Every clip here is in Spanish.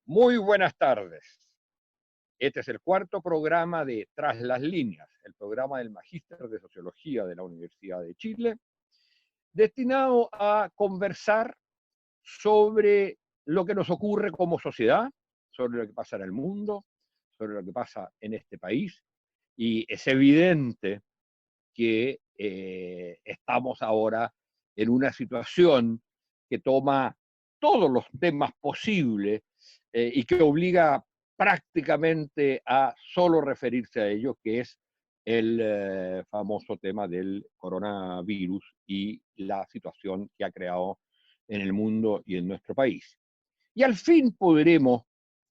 Muy buenas tardes. Este es el cuarto programa de Tras las Líneas, el programa del Magíster de Sociología de la Universidad de Chile, destinado a conversar sobre lo que nos ocurre como sociedad, sobre lo que pasa en el mundo, sobre lo que pasa en este país. Y es evidente que estamos ahora en una situación que toma todos los temas posibles y que obliga prácticamente a solo referirse a ello, que es el famoso tema del coronavirus y la situación que ha creado en el mundo y en nuestro país. Y al fin podremos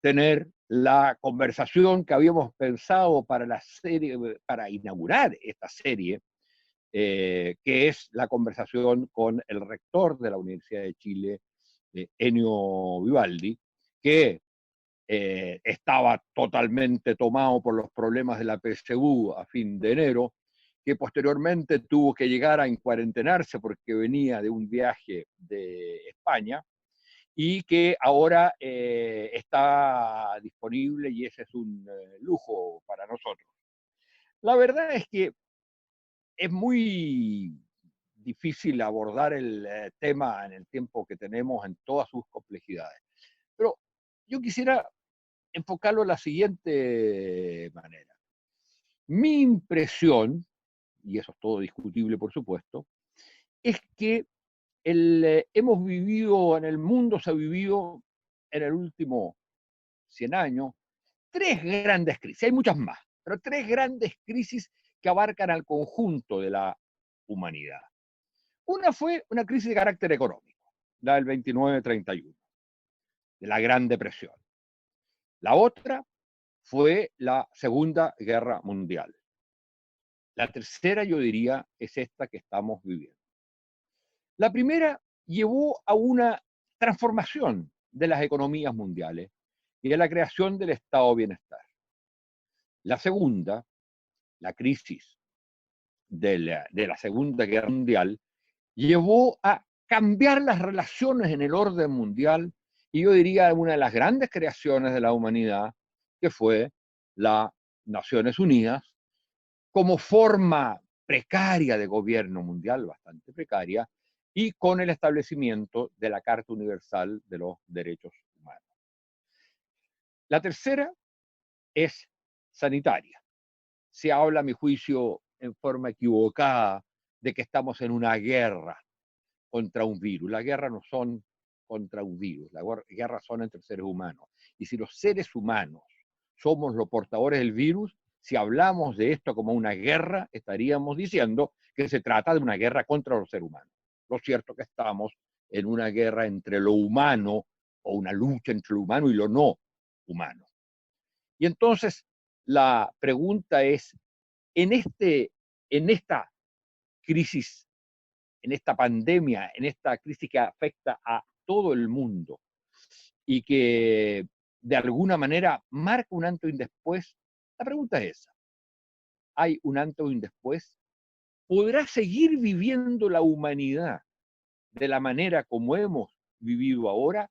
tener la conversación que habíamos pensado para la serie, para inaugurar esta serie, que es la conversación con el rector de la Universidad de Chile, Ennio Vivaldi, que estaba totalmente tomado por los problemas de la PSU a fin de enero, que posteriormente tuvo que llegar a encuarentenarse porque venía de un viaje de España y que ahora está disponible y ese es un lujo para nosotros. La verdad es que es muy difícil abordar el tema en el tiempo que tenemos en todas sus complejidades. Pero yo quisiera enfocarlo de la siguiente manera. Mi impresión, y eso es todo discutible por supuesto, es que hemos vivido, en el mundo se ha vivido en el último 100 años, tres grandes crisis, hay muchas más, pero tres grandes crisis que abarcan al conjunto de la humanidad. Una fue una crisis de carácter económico, la del 29-31, de la Gran Depresión. La otra fue la Segunda Guerra Mundial. La tercera, yo diría, es esta que estamos viviendo. La primera llevó a una transformación de las economías mundiales y a la creación del estado de bienestar. La segunda, la crisis de la Segunda Guerra Mundial, llevó a cambiar las relaciones en el orden mundial y yo diría una de las grandes creaciones de la humanidad, que fue las Naciones Unidas, como forma precaria de gobierno mundial, bastante precaria, y con el establecimiento de la Carta Universal de los Derechos Humanos. La tercera es sanitaria. Se habla, a mi juicio, en forma equivocada, de que estamos en una guerra contra un virus. Las guerras no son contra un virus, las guerras son entre seres humanos. Y si los seres humanos somos los portadores del virus, si hablamos de esto como una guerra, estaríamos diciendo que se trata de una guerra contra los seres humanos. Lo cierto es que estamos en una guerra entre lo humano, o una lucha entre lo humano y lo no humano. Y entonces la pregunta es, en esta crisis, en esta pandemia, en esta crisis que afecta a todo el mundo y que de alguna manera marca un antes y un después, la pregunta es esa. ¿Hay un antes y un después? ¿Podrá seguir viviendo la humanidad de la manera como hemos vivido ahora?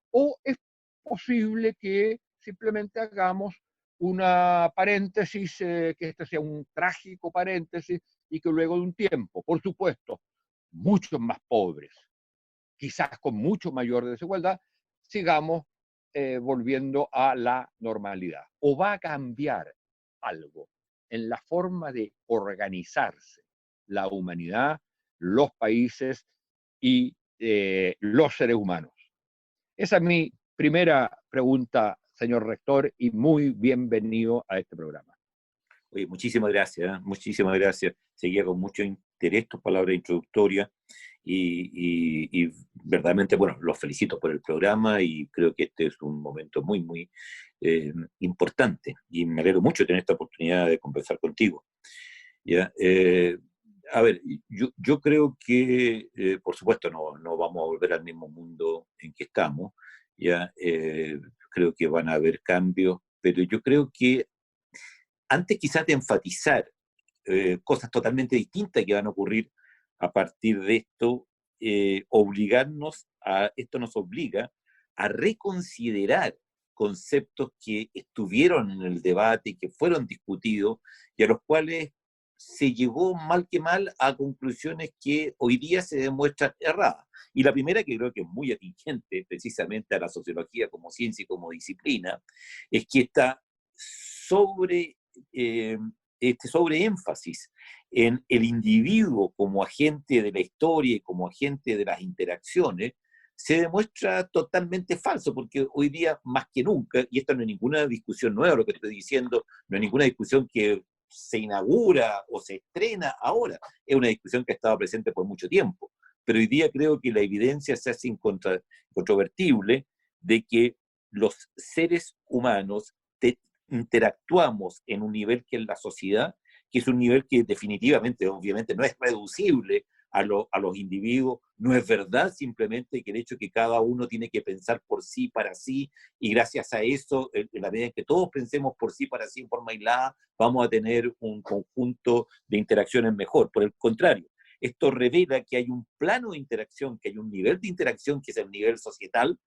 ¿O es posible que simplemente hagamos una paréntesis, que este sea un trágico paréntesis y que luego de un tiempo, por supuesto, muchos más pobres, quizás con mucho mayor desigualdad, sigamos volviendo a la normalidad? ¿O va a cambiar algo en la forma de organizarse la humanidad, los países y los seres humanos? Esa es mi primera pregunta, señor rector, y muy bienvenido a este programa. Oye, muchísimas gracias, ¿eh? Muchísimas gracias. Seguía con mucho interés tus palabras introductorias y verdaderamente, bueno, los felicito por el programa y creo que este es un momento muy, muy importante y me alegro mucho de tener esta oportunidad de conversar contigo. ¿Ya? A ver, yo creo que, por supuesto, no vamos a volver al mismo mundo en que estamos, ¿ya? Creo que van a haber cambios, pero yo creo que antes quizás de enfatizar cosas totalmente distintas que van a ocurrir a partir de esto, esto nos obliga a reconsiderar conceptos que estuvieron en el debate y que fueron discutidos y a los cuales se llegó mal que mal a conclusiones que hoy día se demuestran erradas. Y la primera, que creo que es muy atingente precisamente a la sociología como ciencia y como disciplina, es que está sobre, este sobreénfasis en el individuo como agente de la historia y como agente de las interacciones, se demuestra totalmente falso, porque hoy día más que nunca, y esto no es ninguna discusión nueva lo que estoy diciendo, no es ninguna discusión que se inaugura o se estrena ahora, es una discusión que ha estado presente por mucho tiempo, pero hoy día creo que la evidencia se hace incontrovertible de que los seres humanos interactuamos en un nivel que es la sociedad, que es un nivel que definitivamente, obviamente, no es reducible a los individuos, no es verdad simplemente que el hecho que cada uno tiene que pensar por sí, para sí, y gracias a eso, en la medida en que todos pensemos por sí, para sí, en forma aislada, vamos a tener un conjunto de interacciones mejor. Por el contrario, esto revela que hay un plano de interacción, que hay un nivel de interacción que es el nivel societal,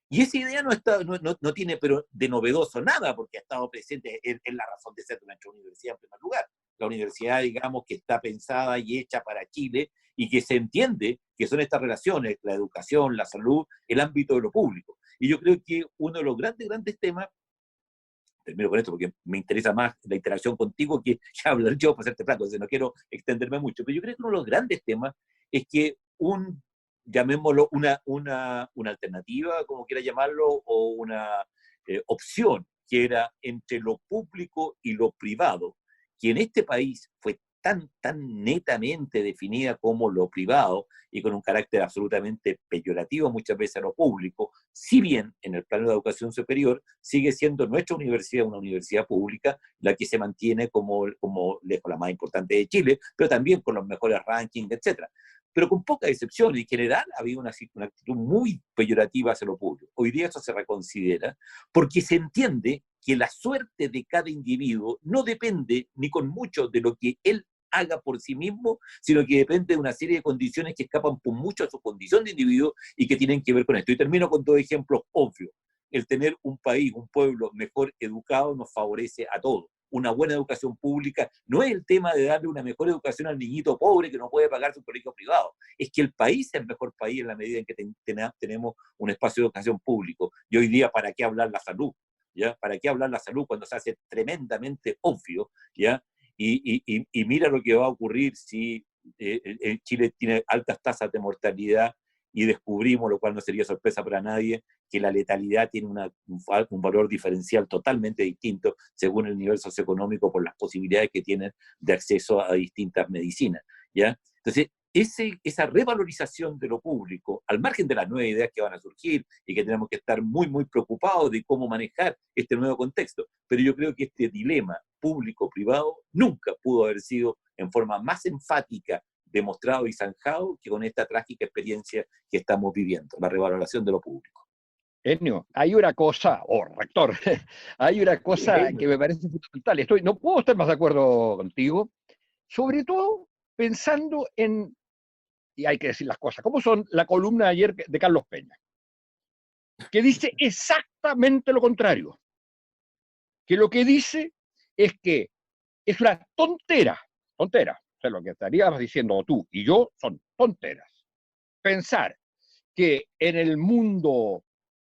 y esa idea no tiene pero de novedoso nada, porque ha estado presente en la razón de ser de nuestra universidad en primer lugar. La universidad, digamos, que está pensada y hecha para Chile y que se entiende que son estas relaciones, la educación, la salud, el ámbito de lo público. Y yo creo que uno de los grandes temas, termino con esto porque me interesa más la interacción contigo que ya hablar yo para hacerte plato, entonces no quiero extenderme mucho, pero yo creo que uno de los grandes temas es que llamémoslo una alternativa, como quiera llamarlo, o una opción que era entre lo público y lo privado, que en este país fue tan netamente definida como lo privado y con un carácter absolutamente peyorativo muchas veces a lo público, si bien en el plano de educación superior sigue siendo nuestra universidad una universidad pública, la que se mantiene como lejos la más importante de Chile, pero también con los mejores rankings, etcétera. Pero con pocas excepciones, en general había una actitud muy peyorativa hacia lo público. Hoy día eso se reconsidera porque se entiende que la suerte de cada individuo no depende ni con mucho de lo que él haga por sí mismo, sino que depende de una serie de condiciones que escapan por mucho a su condición de individuo y que tienen que ver con esto. Y termino con dos ejemplos obvios. El tener un país, un pueblo mejor educado nos favorece a todos. Una buena educación pública no es el tema de darle una mejor educación al niñito pobre que no puede pagar su colegio privado, es que el país es el mejor país en la medida en que tenemos un espacio de educación público. Y hoy día, ¿para qué hablar la salud? ¿Ya? ¿Para qué hablar la salud cuando se hace tremendamente obvio? ¿Ya? Y mira lo que va a ocurrir si Chile tiene altas tasas de mortalidad y descubrimos, lo cual no sería sorpresa para nadie, que la letalidad tiene un valor diferencial totalmente distinto según el nivel socioeconómico por las posibilidades que tienen de acceso a distintas medicinas. ¿Ya? Entonces, esa revalorización de lo público, al margen de las nuevas ideas que van a surgir y que tenemos que estar muy preocupados de cómo manejar este nuevo contexto, pero yo creo que este dilema público-privado nunca pudo haber sido en forma más enfática demostrado y zanjado que con esta trágica experiencia que estamos viviendo, la revaloración de lo público. Enio, hay una cosa, rector, hay una cosa que me parece fundamental. No puedo estar más de acuerdo contigo, sobre todo pensando en, y hay que decir las cosas, como son la columna de ayer de Carlos Peña, que dice exactamente lo contrario, que lo que dice es que es una tontera, o sea, lo que estarías diciendo tú y yo son tonteras. Pensar que en el mundo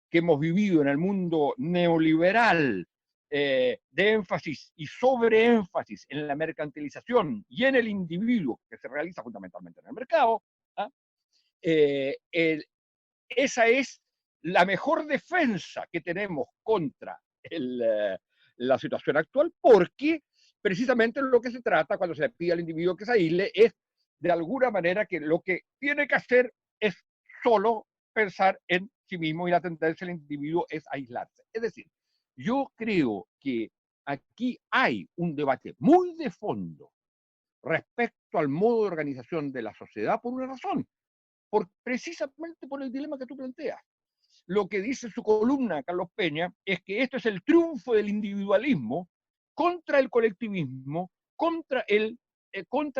que hemos vivido, en el mundo neoliberal, de énfasis y sobreénfasis en la mercantilización y en el individuo, que se realiza fundamentalmente en el mercado, ¿ah? Esa es la mejor defensa que tenemos contra la situación actual, porque precisamente lo que se trata cuando se le pide al individuo que se aísle es de alguna manera que lo que tiene que hacer es solo pensar en sí mismo y la tendencia del individuo es aislarse. Es decir, yo creo que aquí hay un debate muy de fondo respecto al modo de organización de la sociedad por una razón, precisamente por el dilema que tú planteas. Lo que dice su columna, Carlos Peña, es que esto es el triunfo del individualismo contra el colectivismo, contra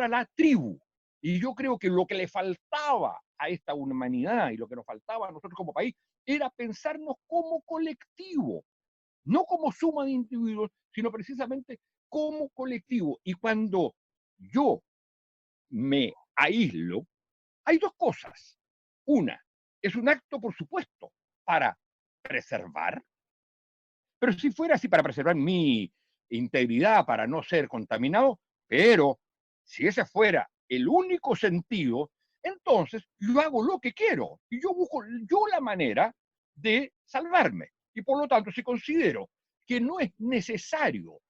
la tribu. Y yo creo que lo que le faltaba a esta humanidad y lo que nos faltaba a nosotros como país era pensarnos como colectivo, no como suma de individuos, sino precisamente como colectivo. Y cuando yo me aíslo, hay dos cosas. Una, es un acto, por supuesto, para preservar, pero si fuera así, para preservar mi integridad, para no ser contaminado, pero si ese fuera el único sentido, entonces yo hago lo que quiero y yo busco yo la manera de salvarme. Y por lo tanto, si considero que no es necesario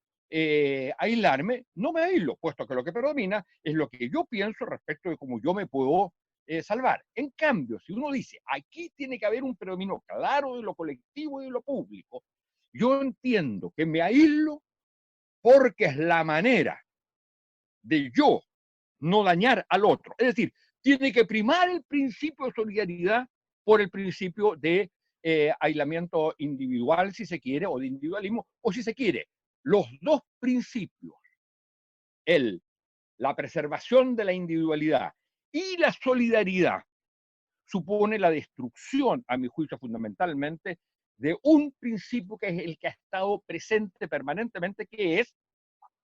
aislarme, no me aíslo, puesto que lo que predomina es lo que yo pienso respecto de cómo yo me puedo salvar. En cambio, si uno dice, aquí tiene que haber un predominio claro de lo colectivo y de lo público, yo entiendo que me aíslo porque es la manera de yo no dañar al otro. Es decir, tiene que primar el principio de solidaridad por el principio de aislamiento individual, si se quiere, o de individualismo, o si se quiere, los dos principios, la preservación de la individualidad y la solidaridad, supone la destrucción, a mi juicio, fundamentalmente, de un principio que es el que ha estado presente permanentemente, que es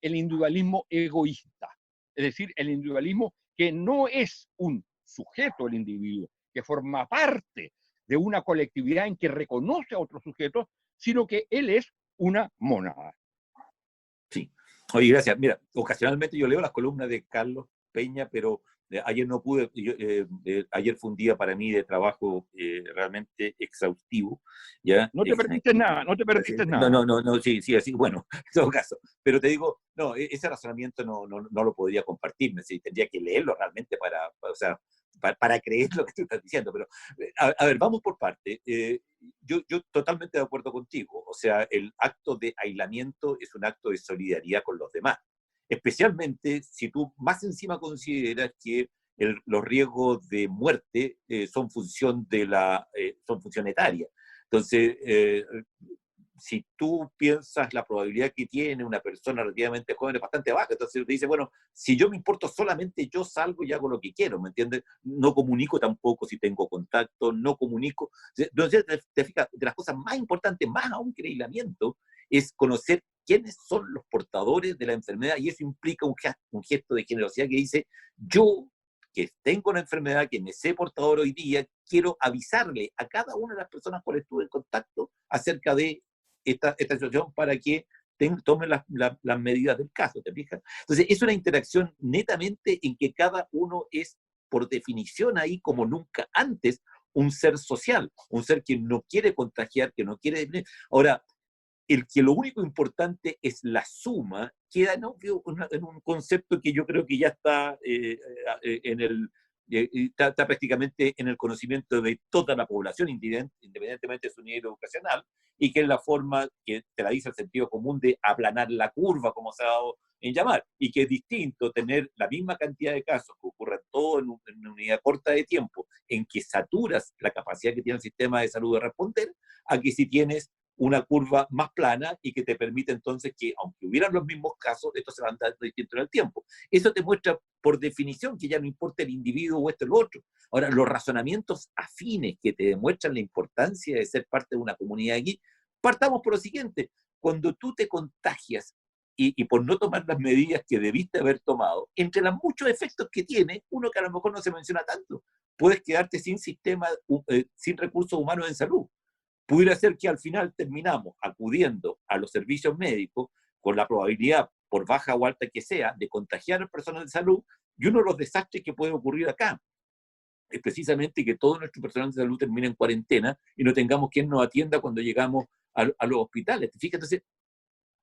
el individualismo egoísta. Es decir, el individualismo que no es un sujeto el individuo, que forma parte de una colectividad en que reconoce a otros sujetos, sino que él es una mónada. Sí. Oye, gracias. Mira, ocasionalmente yo leo las columnas de Carlos Peña, pero ayer no pude. Ayer fue un día para mí de trabajo realmente exhaustivo. ¿Ya? No te perdiste nada, no te perdiste nada. No, sí, sí, así, bueno, en todo caso. Pero te digo, no, ese razonamiento no lo podría compartir. Tendría que leerlo realmente o sea, para creer lo que tú estás diciendo. Pero, a ver, vamos por parte. Yo totalmente de acuerdo contigo. O sea, el acto de aislamiento es un acto de solidaridad con los demás. Especialmente si tú más encima consideras que los riesgos de muerte son función son función etaria. Entonces, si tú piensas la probabilidad que tiene una persona relativamente joven es bastante baja, entonces te dice, bueno, si yo me importo solamente yo salgo y hago lo que quiero, ¿me entiendes? No comunico tampoco si tengo contacto, no comunico. Entonces, te fijas, de las cosas más importantes, más aún que el aislamiento, es conocer quiénes son los portadores de la enfermedad, y eso implica un gesto de generosidad que dice, yo que tengo una enfermedad, que me sé portador hoy día, quiero avisarle a cada una de las personas con las que estuve en contacto acerca de esta situación para que tomen las medidas del caso, ¿te fijas? Entonces, es una interacción netamente en que cada uno es, por definición ahí, como nunca antes, un ser social, un ser que no quiere contagiar, que no quiere... Ahora, el que lo único importante es la suma, queda en un concepto que yo creo que ya está está prácticamente en el conocimiento de toda la población, independientemente de su nivel educacional, y que es la forma que te la dice el sentido común de aplanar la curva, como se ha dado en llamar, y que es distinto tener la misma cantidad de casos que ocurran todo en una unidad corta de tiempo, en que saturas la capacidad que tiene el sistema de salud de responder, a que si tienes una curva más plana y que te permite entonces que, aunque hubieran los mismos casos, esto se va a andar distinto en el tiempo. Eso te muestra, por definición, que ya no importa el individuo o esto o lo otro. Ahora, los razonamientos afines que te demuestran la importancia de ser parte de una comunidad aquí, partamos por lo siguiente. Cuando tú te contagias y por no tomar las medidas que debiste haber tomado, entre los muchos efectos que tiene, uno que a lo mejor no se menciona tanto, puedes quedarte sin sistema, sin recursos humanos en salud. Pudiera ser que al final terminamos acudiendo a los servicios médicos con la probabilidad, por baja o alta que sea, de contagiar a personas de salud, y uno de los desastres que puede ocurrir acá es precisamente que todo nuestro personal de salud termine en cuarentena y no tengamos quien nos atienda cuando llegamos a los hospitales. Fíjate, entonces,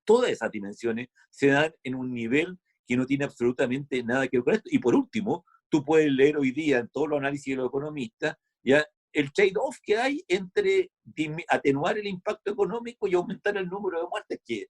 todas esas dimensiones se dan en un nivel que no tiene absolutamente nada que ver con esto. Y por último, tú puedes leer hoy día en todos los análisis de los economistas, ya el trade-off que hay entre atenuar el impacto económico y aumentar el número de muertes, que,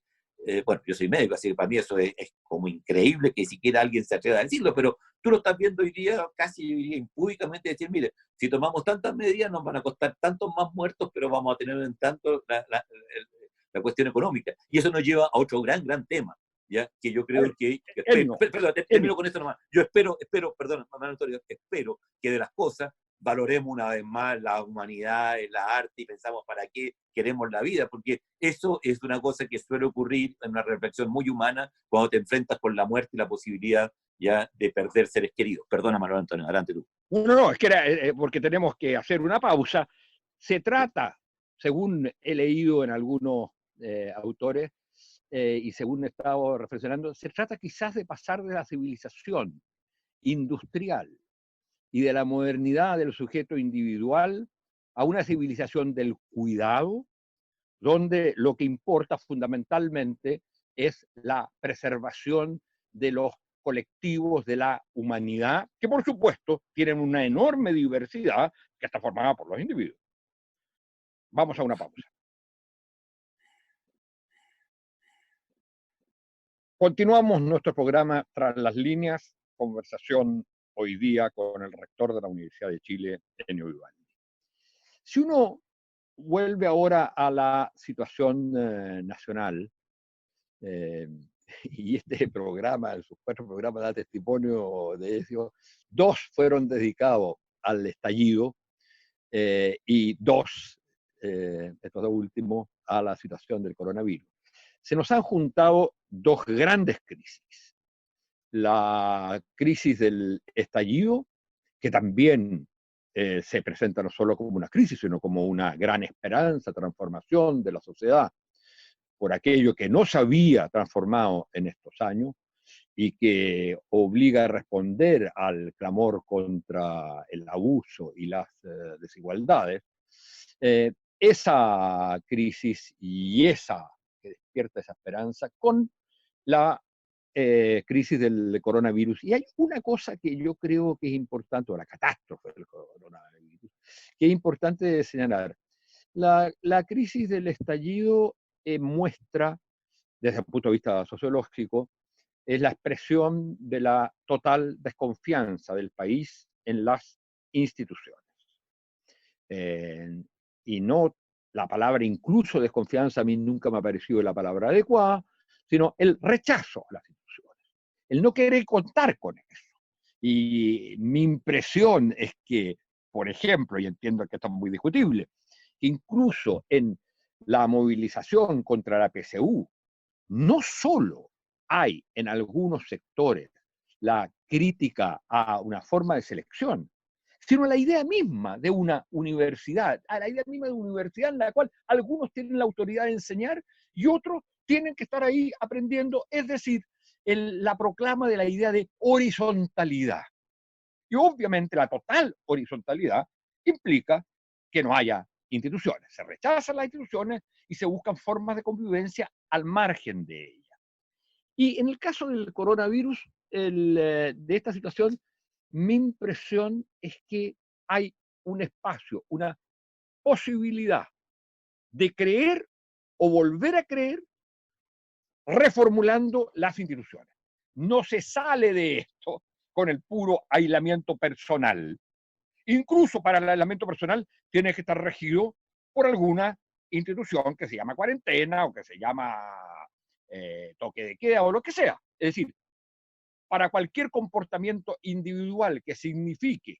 bueno, yo soy médico, así que para mí eso es como increíble que siquiera alguien se atreva a decirlo, pero tú lo estás viendo hoy día casi, yo diría, impúdicamente decir, mire, si tomamos tantas medidas nos van a costar tantos más muertos, pero vamos a tener en tanto la cuestión económica. Y eso nos lleva a otro gran tema, ¿ya? Que yo creo perdón, termino con esto nomás. Yo espero, perdón, Manuel Antonio, espero que de las cosas valoremos una vez más la humanidad, la arte y pensamos para qué queremos la vida, porque eso es una cosa que suele ocurrir en una reflexión muy humana cuando te enfrentas con la muerte y la posibilidad ya de perder seres queridos. Perdona, Manuel Antonio, adelante tú. No, es que era porque tenemos que hacer una pausa. Se trata, según he leído en algunos autores y según he estado reflexionando, se trata quizás de pasar de la civilización industrial y de la modernidad del sujeto individual a una civilización del cuidado, donde lo que importa fundamentalmente es la preservación de los colectivos de la humanidad, que por supuesto tienen una enorme diversidad que está formada por los individuos. Vamos a una pausa. Continuamos nuestro programa Tras las Líneas, conversación hoy día con el rector de la Universidad de Chile, Enio Vivaldi. Si uno vuelve ahora a la situación nacional, y este programa, sus 4 programas da testimonio de eso, 2 fueron dedicados al estallido y 2, estos 2 últimos, a la situación del coronavirus. Se nos han juntado 2 grandes crisis. La crisis del estallido, que también se presenta no solo como una crisis, sino como una gran esperanza, transformación de la sociedad, por aquello que no se había transformado en estos años y que obliga a responder al clamor contra el abuso y las desigualdades, esa crisis y esa que despierta esa esperanza con la crisis del coronavirus. Y hay una cosa que yo creo que es importante, o la catástrofe del coronavirus, que es importante señalar. La crisis del estallido muestra, desde el punto de vista sociológico, es la expresión de la total desconfianza del país en las instituciones. Y no la palabra incluso desconfianza a mí nunca me ha parecido la palabra adecuada, sino el rechazo a las instituciones, el no querer contar con eso. Y mi impresión es que, por ejemplo, y entiendo que esto es muy discutible, que incluso en la movilización contra la PSU, no solo hay en algunos sectores la crítica a una forma de selección, sino a la idea misma de una universidad, a la idea misma de una universidad en la cual algunos tienen la autoridad de enseñar y otros tienen que estar ahí aprendiendo, es decir, la proclama de la idea de horizontalidad. Y obviamente la total horizontalidad implica que no haya instituciones. Se rechazan las instituciones y se buscan formas de convivencia al margen de ellas. Y en el caso del coronavirus, de esta situación, mi impresión es que hay un espacio, una posibilidad de creer o volver a creer reformulando las instituciones. No se sale de esto con el puro aislamiento personal. Incluso para el aislamiento personal tiene que estar regido por alguna institución que se llama cuarentena o que se llama toque de queda o lo que sea. Es decir, para cualquier comportamiento individual que signifique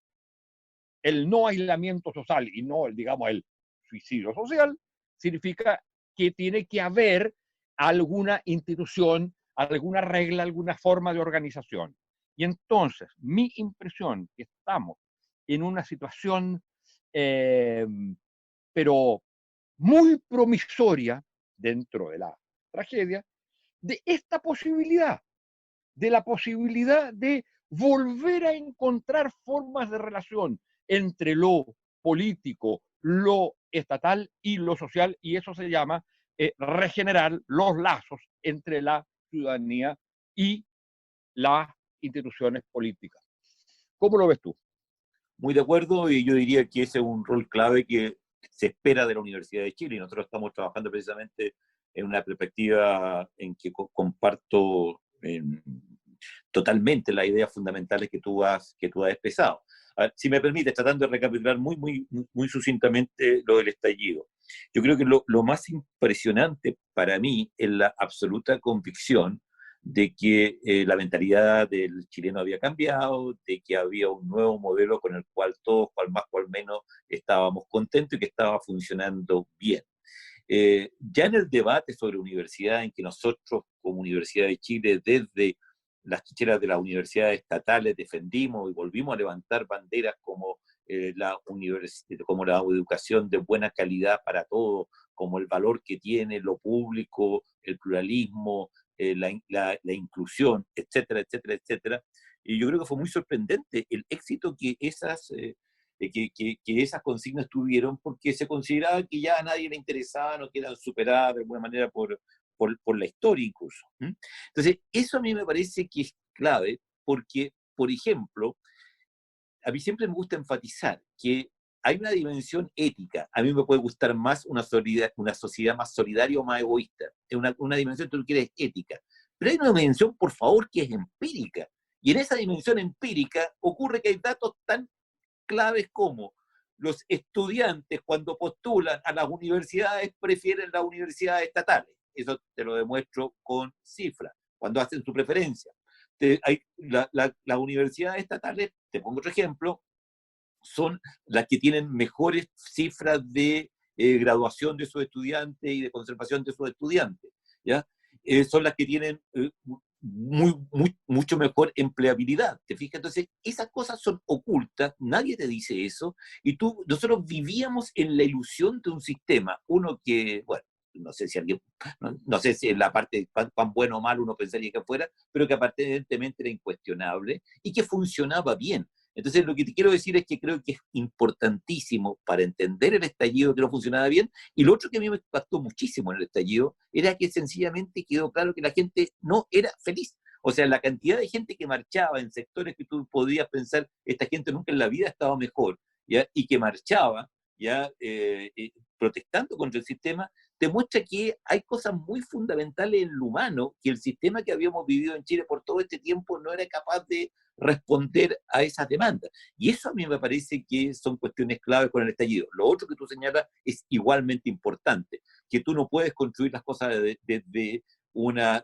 el no aislamiento social y no, digamos, el suicidio social, significa que tiene que haber alguna institución, alguna regla, alguna forma de organización. Y entonces, mi impresión es que estamos en una situación, pero muy promisoria dentro de la tragedia, de esta posibilidad, de la posibilidad de volver a encontrar formas de relación entre lo político, lo estatal y lo social, y eso se llama regenerar los lazos entre la ciudadanía y las instituciones políticas. ¿Cómo lo ves tú? Muy de acuerdo, y yo diría que ese es un rol clave que se espera de la Universidad de Chile, y nosotros estamos trabajando precisamente en una perspectiva en que comparto totalmente las ideas fundamentales que tú has expresado. Si me permites, tratando de recapitular muy sucintamente lo del estallido. Yo creo que lo más impresionante para mí es la absoluta convicción de que la mentalidad del chileno había cambiado, de que había un nuevo modelo con el cual todos, cual más, cual menos, estábamos contentos y que estaba funcionando bien. Ya en el debate sobre universidad, en que nosotros como Universidad de Chile, desde las trincheras de las universidades estatales, defendimos y volvimos a levantar banderas como, como la educación de buena calidad para todos, como el valor que tiene lo público, el pluralismo, la inclusión, etcétera, etcétera, etcétera. Y yo creo que fue muy sorprendente el éxito que esas consignas tuvieron, porque se consideraba que ya a nadie le interesaba, no quedan superadas de alguna manera por la historia incluso. Entonces, eso a mí me parece que es clave, porque, por ejemplo, a mí siempre me gusta enfatizar que hay una dimensión ética. A mí me puede gustar más una sociedad más solidaria o más egoísta. Es una dimensión que tú quieres ética. Pero hay una dimensión, por favor, que es empírica. Y en esa dimensión empírica ocurre que hay datos tan claves como los estudiantes cuando postulan a las universidades prefieren las universidades estatales. Eso te lo demuestro con cifras, cuando hacen su preferencia. Las universidades estatales, te pongo otro ejemplo, son las que tienen mejores cifras de graduación de sus estudiantes y de conservación de sus estudiantes, ¿ya? Son las que tienen mucho mejor empleabilidad, ¿te fijas? Entonces, esas cosas son ocultas, nadie te dice eso, y nosotros vivíamos en la ilusión de un sistema, uno que, bueno, no sé si alguien, no sé si en la parte cuán bueno o mal uno pensaría que fuera, pero que aparentemente era incuestionable y que funcionaba bien. Entonces, lo que te quiero decir es que creo que es importantísimo para entender el estallido que no funcionaba bien. Y lo otro que a mí me impactó muchísimo en el estallido era que sencillamente quedó claro que la gente no era feliz. O sea, la cantidad de gente que marchaba en sectores que tú podías pensar, esta gente nunca en la vida estaba mejor, ¿ya? Y que marchaba, ¿ya? Protestando contra el sistema, demuestra que hay cosas muy fundamentales en lo humano, que el sistema que habíamos vivido en Chile por todo este tiempo no era capaz de responder a esas demandas. Y eso a mí me parece que son cuestiones claves con el estallido. Lo otro que tú señalas es igualmente importante, que tú no puedes construir las cosas desde una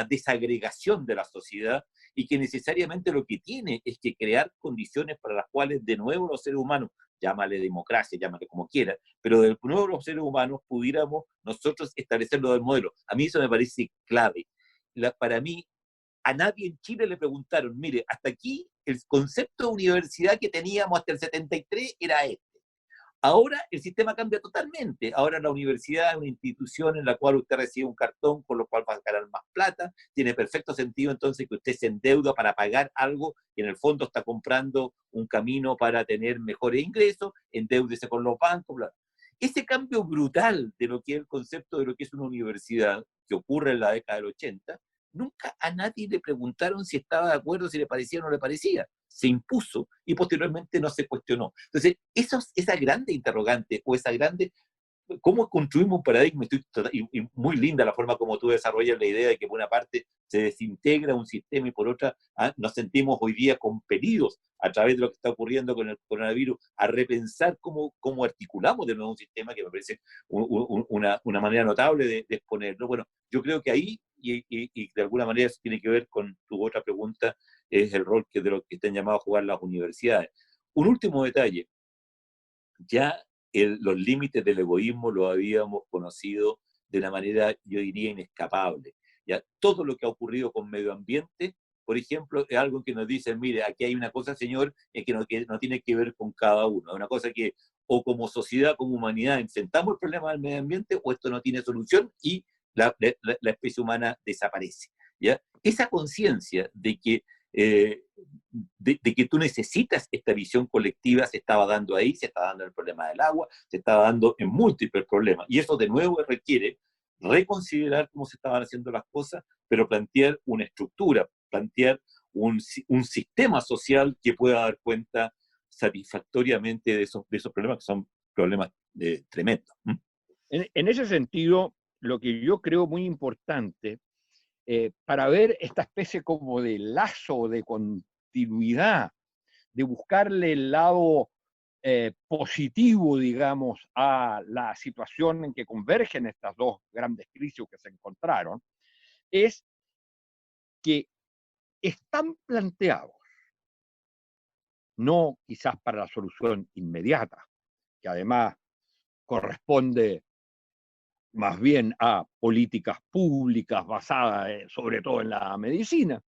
desagregación de la sociedad y que necesariamente lo que tiene es que crear condiciones para las cuales de nuevo los seres humanos, llámale democracia, llámale como quieras, pero de nuevo los seres humanos pudiéramos nosotros establecerlo del modelo. A mí eso me parece clave. Para mí, a nadie en Chile le preguntaron, mire, hasta aquí el concepto de universidad que teníamos hasta el 73 era este. Ahora el sistema cambia totalmente. Ahora la universidad es una institución en la cual usted recibe un cartón con lo cual va a ganar más plata. Tiene perfecto sentido entonces que usted se endeuda para pagar algo y en el fondo está comprando un camino para tener mejores ingresos, endeúdese con los bancos, bla. Ese cambio brutal de lo que es el concepto de lo que es una universidad, que ocurre en la década del 80, nunca a nadie le preguntaron si estaba de acuerdo, si le parecía o no le parecía. Se impuso y posteriormente no se cuestionó. Entonces, esa grande interrogante o esa grande cómo construimos un paradigma, y muy linda la forma como tú desarrollas la idea de que por una parte se desintegra un sistema y por otra nos sentimos hoy día compelidos a través de lo que está ocurriendo con el coronavirus a repensar cómo articulamos de nuevo un sistema que me parece una manera notable de exponerlo. Bueno, yo creo que ahí, y de alguna manera eso tiene que ver con tu otra pregunta, es el rol de lo que están llamados a jugar las universidades. Un último detalle, ya los límites del egoísmo lo habíamos conocido de una manera, yo diría, inescapable. ¿Ya? Todo lo que ha ocurrido con medio ambiente, por ejemplo, es algo que nos dicen, mire, aquí hay una cosa, señor, que no tiene que ver con cada uno. Es una cosa que o como sociedad, como humanidad, enfrentamos el problema del medio ambiente o esto no tiene solución y la especie humana desaparece. ¿Ya? Esa conciencia de que de que tú necesitas esta visión colectiva se estaba dando ahí, se está dando en el problema del agua, se está dando en múltiples problemas. Y eso de nuevo requiere reconsiderar cómo se estaban haciendo las cosas, pero plantear una estructura, plantear un sistema social que pueda dar cuenta satisfactoriamente de esos problemas que son problemas tremendos. En ese sentido, lo que yo creo muy importante para ver esta especie como de lazo, de continuidad, de buscarle el lado positivo, digamos, a la situación en que convergen estas dos grandes crisis que se encontraron, es que están planteados, no quizás para la solución inmediata, que además corresponde más bien a políticas públicas basadas sobre todo en la medicina,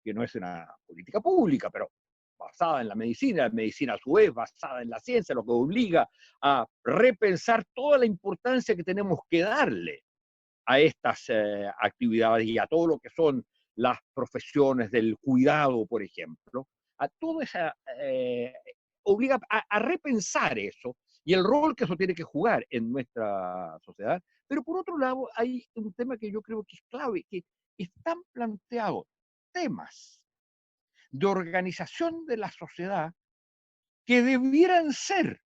que no es una política pública, pero basada en la medicina a su vez basada en la ciencia, lo que obliga a repensar toda la importancia que tenemos que darle a estas actividades y a todo lo que son las profesiones del cuidado, por ejemplo, a toda esa, obliga a repensar eso y el rol que eso tiene que jugar en nuestra sociedad. Pero por otro lado, hay un tema que yo creo que es clave, que están planteados temas de organización de la sociedad que debieran ser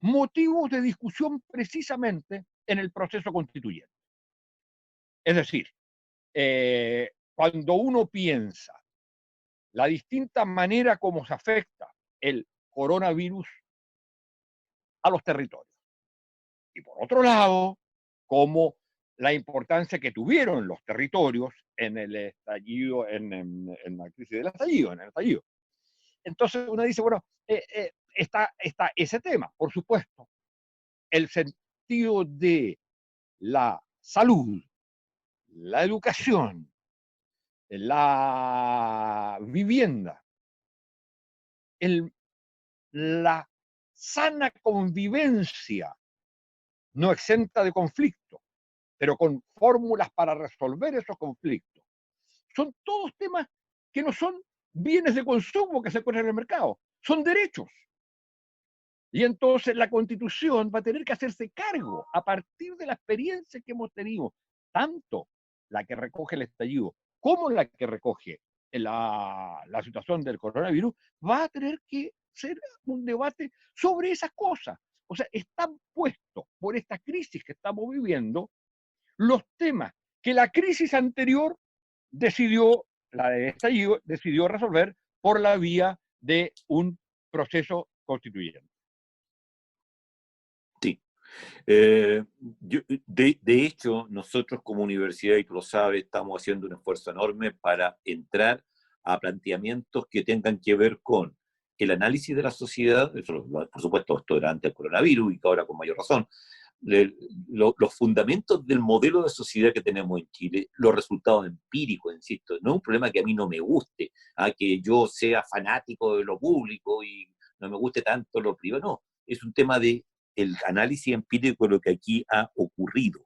motivos de discusión precisamente en el proceso constituyente. Es decir, cuando uno piensa la distinta manera como se afecta el coronavirus a los territorios, y por otro lado, como la importancia que tuvieron los territorios en el estallido, en la crisis del estallido, en el estallido. Entonces uno dice, bueno, está ese tema, por supuesto, el sentido de la salud, la educación, la vivienda, el, la sana convivencia no exenta de conflicto, pero con fórmulas para resolver esos conflictos. Son todos temas que no son bienes de consumo que se ponen en el mercado, son derechos. Y entonces la Constitución va a tener que hacerse cargo a partir de la experiencia que hemos tenido, tanto la que recoge el estallido como la que recoge la situación del coronavirus, va a tener que ser un debate sobre esas cosas. O sea, están puestos por esta crisis que estamos viviendo los temas que la crisis anterior decidió, la de estallido, decidió resolver por la vía de un proceso constituyente. Sí. De hecho, nosotros como universidad, y tú lo sabes, estamos haciendo un esfuerzo enorme para entrar a planteamientos que tengan que ver con el análisis de la sociedad, eso, por supuesto, esto era antes del coronavirus y que ahora con mayor razón, los fundamentos del modelo de sociedad que tenemos en Chile, los resultados empíricos, insisto, no es un problema que a mí no me guste, que yo sea fanático de lo público y no me guste tanto lo privado, no, es un tema de el análisis empírico de lo que aquí ha ocurrido,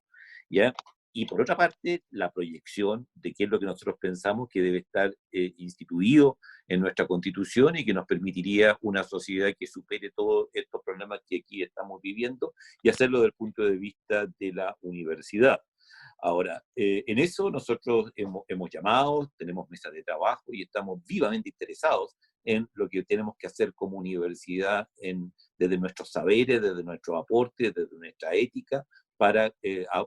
¿ya? Y por otra parte, la proyección de qué es lo que nosotros pensamos que debe estar instituido en nuestra Constitución y que nos permitiría una sociedad que supere todos estos problemas que aquí estamos viviendo y hacerlo desde el punto de vista de la universidad. Ahora, en eso nosotros hemos llamado, tenemos mesas de trabajo y estamos vivamente interesados en lo que tenemos que hacer como universidad desde nuestros saberes, desde nuestros aportes, desde nuestra ética, para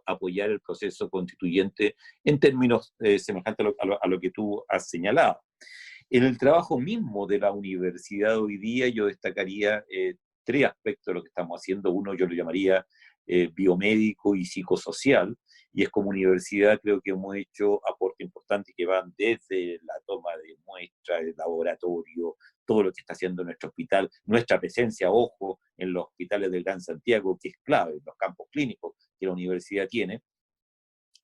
apoyar el proceso constituyente en términos semejantes a lo que tú has señalado. En el trabajo mismo de la universidad hoy día yo destacaría tres aspectos de lo que estamos haciendo. Uno yo lo llamaría biomédico y psicosocial, y es como universidad creo que hemos hecho aportes importantes que van desde la toma de muestras, el laboratorio, todo lo que está haciendo nuestro hospital, nuestra presencia, ojo, en los hospitales del Gran Santiago, que es clave, en los campos clínicos que la universidad tiene,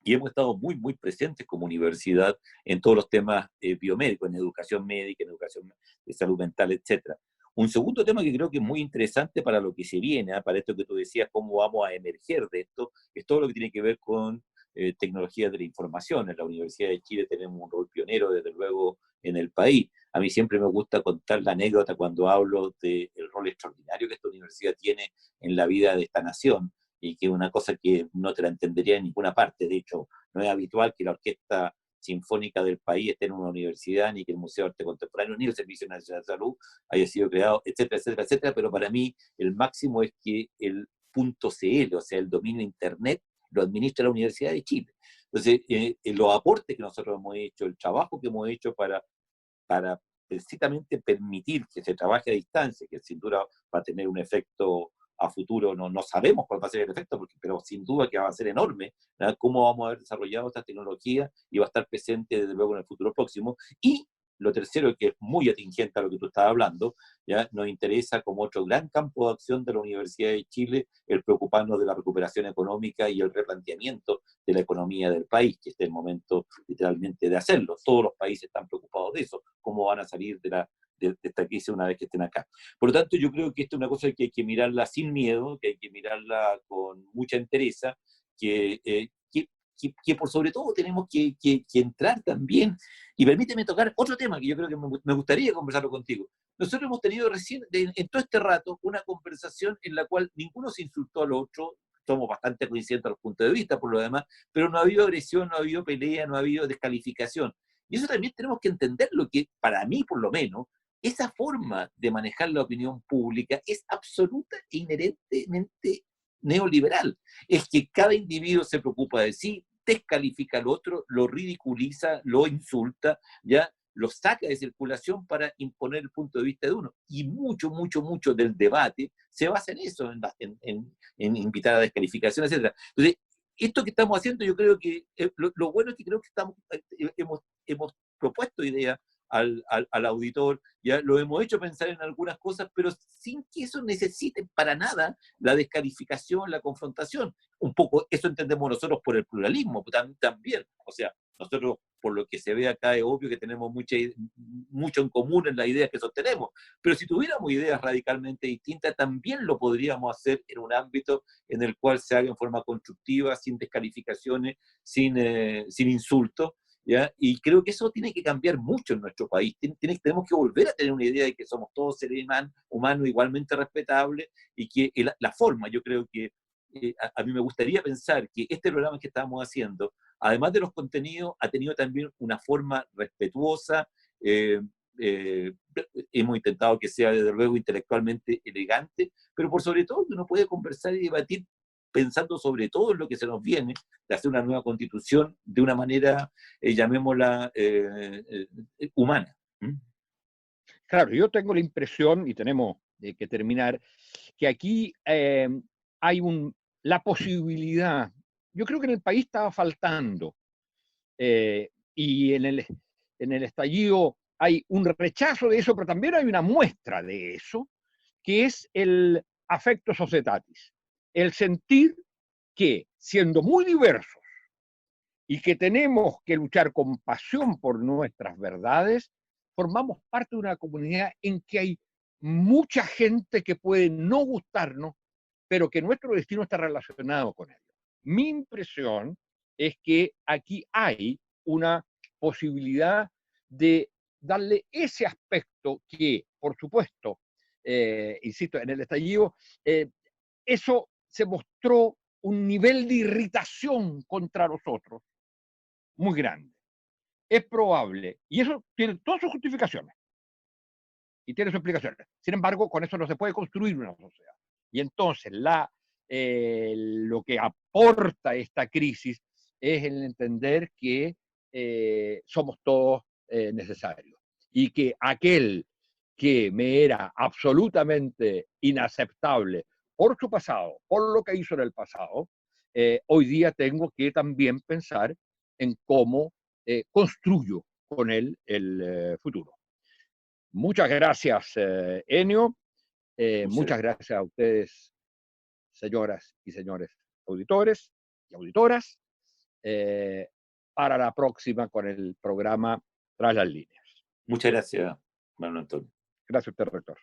y hemos estado muy, muy presentes como universidad en todos los temas biomédicos, en educación médica, en educación de salud mental, etc. Un segundo tema que creo que es muy interesante para lo que se viene, para esto que tú decías, cómo vamos a emerger de esto, es todo lo que tiene que ver con tecnologías de la información. En la Universidad de Chile tenemos un rol pionero, desde luego, en el país. A mí siempre me gusta contar la anécdota cuando hablo del rol extraordinario que esta universidad tiene en la vida de esta nación, y que es una cosa que no te la entendería en ninguna parte. De hecho, no es habitual que la Orquesta Sinfónica del país esté en una universidad, ni que el Museo de Arte Contemporáneo, ni el Servicio Nacional de Salud haya sido creado, etcétera, etcétera, etcétera. Pero para mí el máximo es que el .cl, o sea, el dominio de Internet, lo administra la Universidad de Chile. Entonces, los aportes que nosotros hemos hecho, el trabajo que hemos hecho para precisamente permitir que se trabaje a distancia, que sin duda va a tener un efecto a futuro no sabemos cuál va a ser el efecto, pero sin duda que va a ser enorme, ¿verdad? Cómo vamos a haber desarrollado esta tecnología y va a estar presente desde luego en el futuro próximo. Y lo tercero, que es muy atingente a lo que tú estabas hablando, ¿ya? Nos interesa como otro gran campo de acción de la Universidad de Chile el preocuparnos de la recuperación económica y el replanteamiento de la economía del país, que este es el momento literalmente de hacerlo. Todos los países están preocupados de eso, cómo van a salir de esta crisis una vez que estén acá. Por lo tanto, yo creo que esto es una cosa que hay que mirarla sin miedo, que hay que mirarla con mucha entereza, que por sobre todo tenemos que entrar también. Y permíteme tocar otro tema que yo creo que me gustaría conversarlo contigo. Nosotros hemos tenido recién, en todo este rato, una conversación en la cual ninguno se insultó al otro, somos bastante coincidentes a los puntos de vista por lo demás, pero no ha habido agresión, no ha habido pelea, no ha habido descalificación. Y eso también tenemos que entenderlo, que para mí por lo menos, esa forma de manejar la opinión pública es absoluta e inherentemente neoliberal. Es que cada individuo se preocupa de sí, descalifica al otro, lo ridiculiza, lo insulta, ¿ya? Lo saca de circulación para imponer el punto de vista de uno. Y mucho del debate se basa en eso, en invitar a descalificación, etc. Entonces, esto que estamos haciendo, yo creo que lo bueno es que creo que hemos propuesto ideas al auditor, ya lo hemos hecho pensar en algunas cosas, pero sin que eso necesite para nada la descalificación, la confrontación. Un poco eso entendemos nosotros por el pluralismo también. O sea, nosotros, por lo que se ve acá, es obvio que tenemos mucho en común en las ideas que sostenemos, pero si tuviéramos ideas radicalmente distintas, también lo podríamos hacer en un ámbito en el cual se haga en forma constructiva, sin descalificaciones, sin insultos. ¿Ya? Y creo que eso tiene que cambiar mucho en nuestro país. Tenemos que volver a tener una idea de que somos todos seres humanos igualmente respetables y que la forma, yo creo que a mí me gustaría pensar que este programa que estamos haciendo, además de los contenidos, ha tenido también una forma respetuosa. eh, eh, Hemos intentado que sea desde luego intelectualmente elegante, pero por sobre todo que uno puede conversar y debatir pensando sobre todo en lo que se nos viene, de hacer una nueva constitución de una manera, llamémosla, humana. ¿Mm? Claro, yo tengo la impresión, y tenemos que terminar, que aquí hay la posibilidad, yo creo que en el país estaba faltando, y en el estallido hay un rechazo de eso, pero también hay una muestra de eso, que es el affecto societatis, el sentir que, siendo muy diversos y que tenemos que luchar con pasión por nuestras verdades, formamos parte de una comunidad en que hay mucha gente que puede no gustarnos, pero que nuestro destino está relacionado con ello. Mi impresión es que aquí hay una posibilidad de darle ese aspecto que, por supuesto, insisto, en el estallido, eso se mostró un nivel de irritación contra nosotros muy grande. Es probable, y eso tiene todas sus justificaciones y tiene sus explicaciones. Sin embargo, con eso no se puede construir una sociedad. Y entonces lo que aporta esta crisis es el entender que somos todos necesarios y que aquel que me era absolutamente inaceptable por su pasado, por lo que hizo en el pasado, hoy día tengo que también pensar en cómo construyo con él el futuro. Muchas gracias, Enio. Muchas gracias a ustedes, señoras y señores auditores y auditoras. Para la próxima con el programa Tras las Líneas. Muchas gracias, Manuel Antonio. Gracias a usted, rector.